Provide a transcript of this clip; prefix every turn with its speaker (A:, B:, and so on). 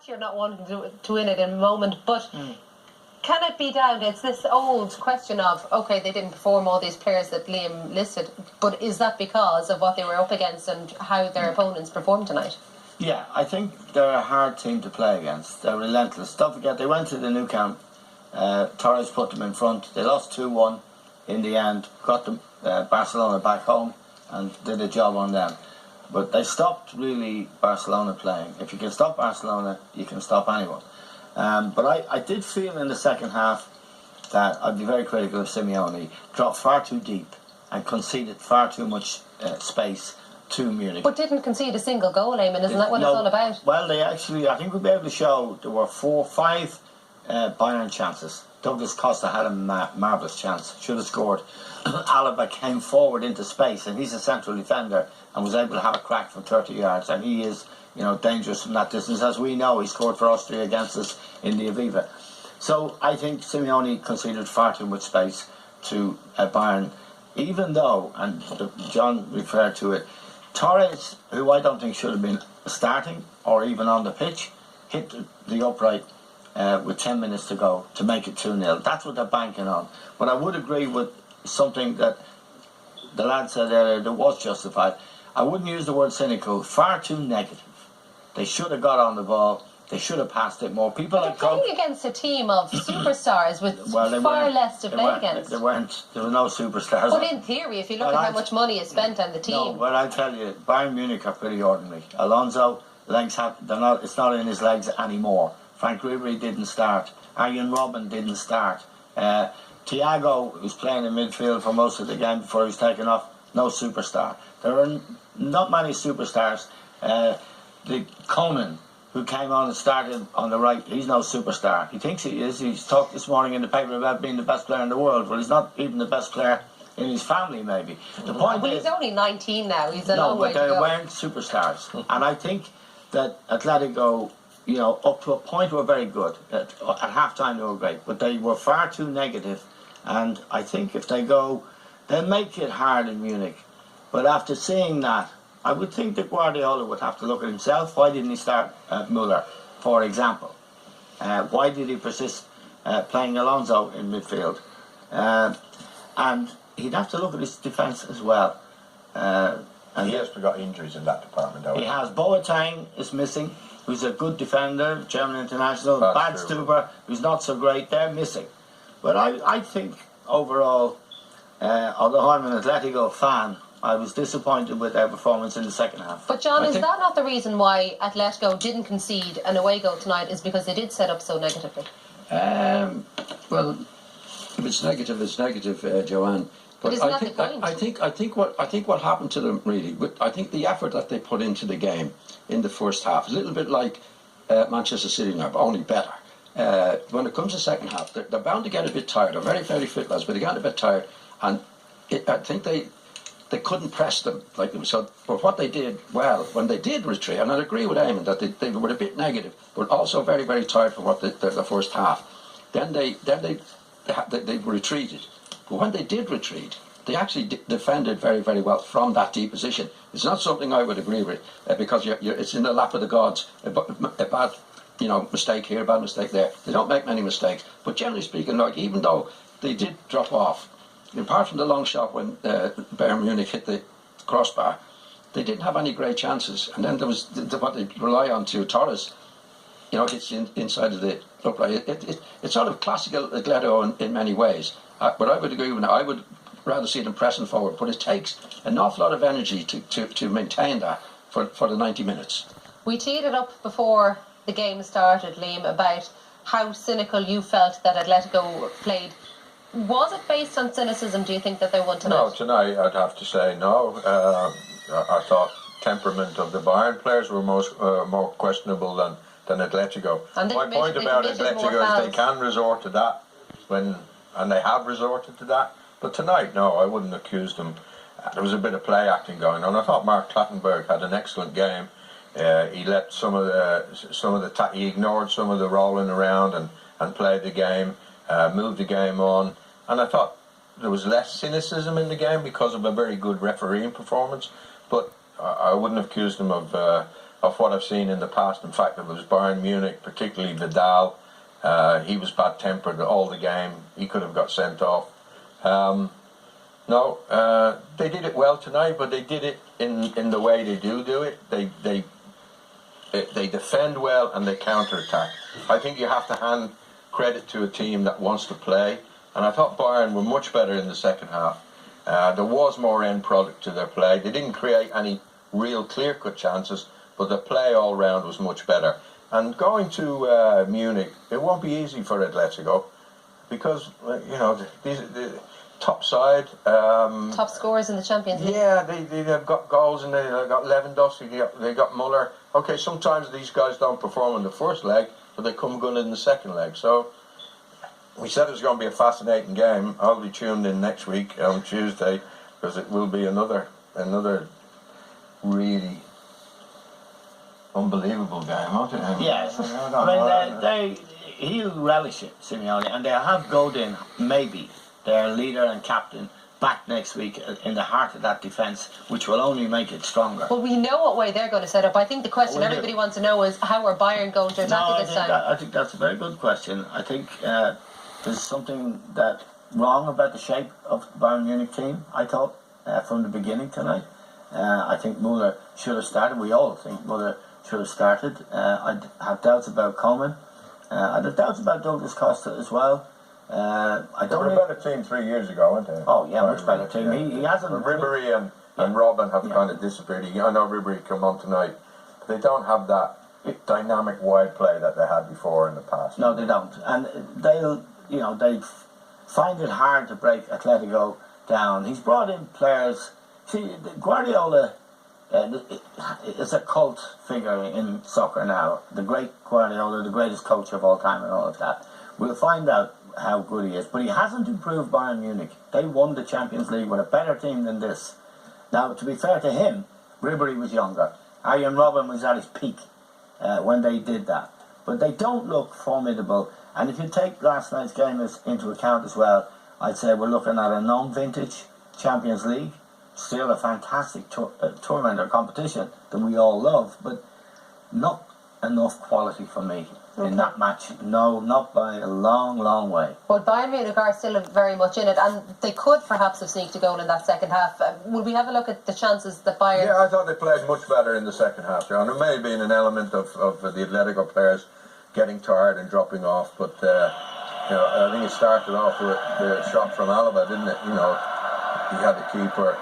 A: you're not wanting to win it in a moment, but can it be down to, it's this old question of, okay, they didn't perform, all these players that Liam listed, but is that because of what they were up against and how their opponents performed tonight?
B: Yeah, I think they're a hard team to play against. They're relentless. Don't forget, they went to the new camp. Torres put them in front. They lost 2-1 in the end, got them, Barcelona back home and did a job on them. But they stopped really Barcelona playing. If you can stop Barcelona, you can stop anyone. But I did feel in the second half that I'd be very critical of Simeone. Dropped far too deep and conceded far too much space to Munich.
A: But didn't concede a single goal, Eamon, isn't that what it's all about?
B: Well, they actually, I think we'll be able to show there were 4-5 Bayern chances. Douglas Costa had a marvellous chance, should have scored. Alaba came forward into space, and he's a central defender and was able to have a crack from 30 yards, and he is, you know, dangerous from that distance. As we know, he scored for Austria against us in the Aviva. So I think Simeone conceded far too much space to Bayern, even though, and John referred to it, Torres, who I don't think should have been starting or even on the pitch, hit the upright with 10 minutes to go to make it 2-0. That's what they're banking on. But I would agree with something that the lad said earlier that was justified. I wouldn't use the word cynical, far too negative. They should have got on the ball. They should have passed it more. People
A: but they're playing against a team of superstars with far less to play against.
B: There were no superstars.
A: But in theory, if you look at how much money is spent on the team.
B: No, but I tell you, Bayern Munich are pretty ordinary. Alonso, legs it's not in his legs anymore. Frank Ribery didn't start. Arjen Robben didn't start. Thiago, who's playing in midfield for most of the game before he was taken off, no superstar. There are not many superstars. The Conan, who came on and started on the right, he's no superstar. He thinks he is. He's talked this morning in the paper about being the best player in the world. Well, he's not even the best player in his family, maybe. The point is,
A: he's only 19 now. He's a long way to go.
B: No, but they weren't superstars. And I think that Atletico, you know, up to a point were very good. At half-time they were great, but they were far too negative. And I think if they go, they'll make it hard in Munich. But after seeing that, I would think that Guardiola would have to look at himself. Why didn't he start Müller, for example? Why did he persist playing Alonso in midfield? And he'd have to look at his defence as well.
C: And he has got injuries in that department, though.
B: He has. Boateng is missing, who's a good defender, German international. Bad Stuber, who's not so great. They're missing. But I think overall, although I'm an Atletico fan, I was disappointed with their performance in the second half.
A: But John, is that not the reason why Atletico didn't concede an away goal tonight, is because they did set up so negatively?
D: Well, if it's negative, it's negative, Joanne.
A: But isn't that the point?
D: I think what happened to them really, I think the effort that they put into the game in the first half, a little bit like Manchester City now, but only better. When it comes to the second half, they're bound to get a bit tired. They're very, very fit lads, but they got a bit tired, and I think they couldn't press them like them. So, but what they did well when they did retreat, and I agree with Eamon that they were a bit negative, but also very, very tired for what the first half. Then they retreated, but when they did retreat, they actually defended very, very well from that deep position. It's not something I would agree with because it's in the lap of the gods. A bad, mistake here, a bad mistake there. They don't make many mistakes, but generally speaking, like even though they did drop off. Apart from the long shot when Bayern Munich hit the crossbar, they didn't have any great chances. And then there was what they rely on to Torres, hits inside of the upright. It's sort of classical Atletico in many ways. But I would agree with that. I would rather see them pressing forward. But it takes an awful lot of energy to maintain that for the 90 minutes.
A: We teed it up before the game started, Liam, about how cynical you felt that Atletico played. Was it based on cynicism, do you think, that they won tonight?
C: No, tonight I'd have to say no. I thought temperament of the Bayern players were more questionable than Atletico. My point about Atletico is they can resort to that, and they have resorted to that. But tonight, no, I wouldn't accuse them. There was a bit of play acting going on. I thought Mark Clattenburg had an excellent game. He let he ignored some of the rolling around and played the game, moved the game on. And I thought there was less cynicism in the game because of a very good refereeing performance. But I wouldn't accuse them of of what I've seen in the past. In fact, it was Bayern Munich, particularly Vidal. He was bad-tempered all the game. He could have got sent off. No, they did it well tonight, but they did it in the way they do it. They defend well and they counter-attack. I think you have to hand credit to a team that wants to play, and I thought Bayern were much better in the second half. There was more end product to their play. They didn't create any real clear-cut chances, but the play all round was much better. And going to Munich, it won't be easy for Atletico, because you know the top side,
A: top scorers in the Champions League.
C: Yeah, they've got goals, and they've got Lewandowski, they got Muller. Okay, sometimes these guys don't perform in the first leg, but they come good in the second leg. So we said it was going to be a fascinating game. I'll be tuned in next week on Tuesday, because it will be another really unbelievable game, won't it?
B: Yes. I mean, he'll relish it, Simeone, and they'll have Godin, maybe their leader and captain, back next week in the heart of that defence, which will only make it stronger.
A: Well, we know what way they're going to set up. I think the question everybody wants to know is, how are Bayern going to attack it this time?
B: I think that's a very good question. I think there's something wrong about the shape of the Bayern Munich team, I thought, from the beginning tonight. I think Muller should have started. We all think Muller should have started. I have doubts about Coman. I have doubts about Douglas Costa as well.
C: They were a better team 3 years ago, weren't they?
B: Oh yeah, much better team.
C: Yeah.
B: He hasn't.
C: Ribéry and Robben have kind of disappeared. I know Ribéry come on tonight, but they don't have that dynamic wide play that they had before in the past.
B: No, they don't, and they find it hard to break Atletico down. He's brought in players. See, Guardiola is a cult figure in soccer now. The great Guardiola, the greatest coach of all time, and all of that. We'll find out how good he is, but he hasn't improved Bayern Munich. They won the Champions League with a better team than this. Now, to be fair to him, Ribéry was younger. Arjen Robben was at his peak when they did that. But they don't look formidable. And if you take last night's game into account as well, I'd say we're looking at a non-vintage Champions League. Still a fantastic tournament or competition that we all love, but not enough quality for me in that match. No, not by a long, long way.
A: But Bayern Munich are still very much in it, and they could perhaps have sneaked a goal in that second half. Would we have a look at the chances that Bayern...
C: Yeah, I thought they played much better in the second half, John. There may have been an element of the Atletico players getting tired and dropping off, but I think it started off with the shot from Alaba, didn't it? He had the keeper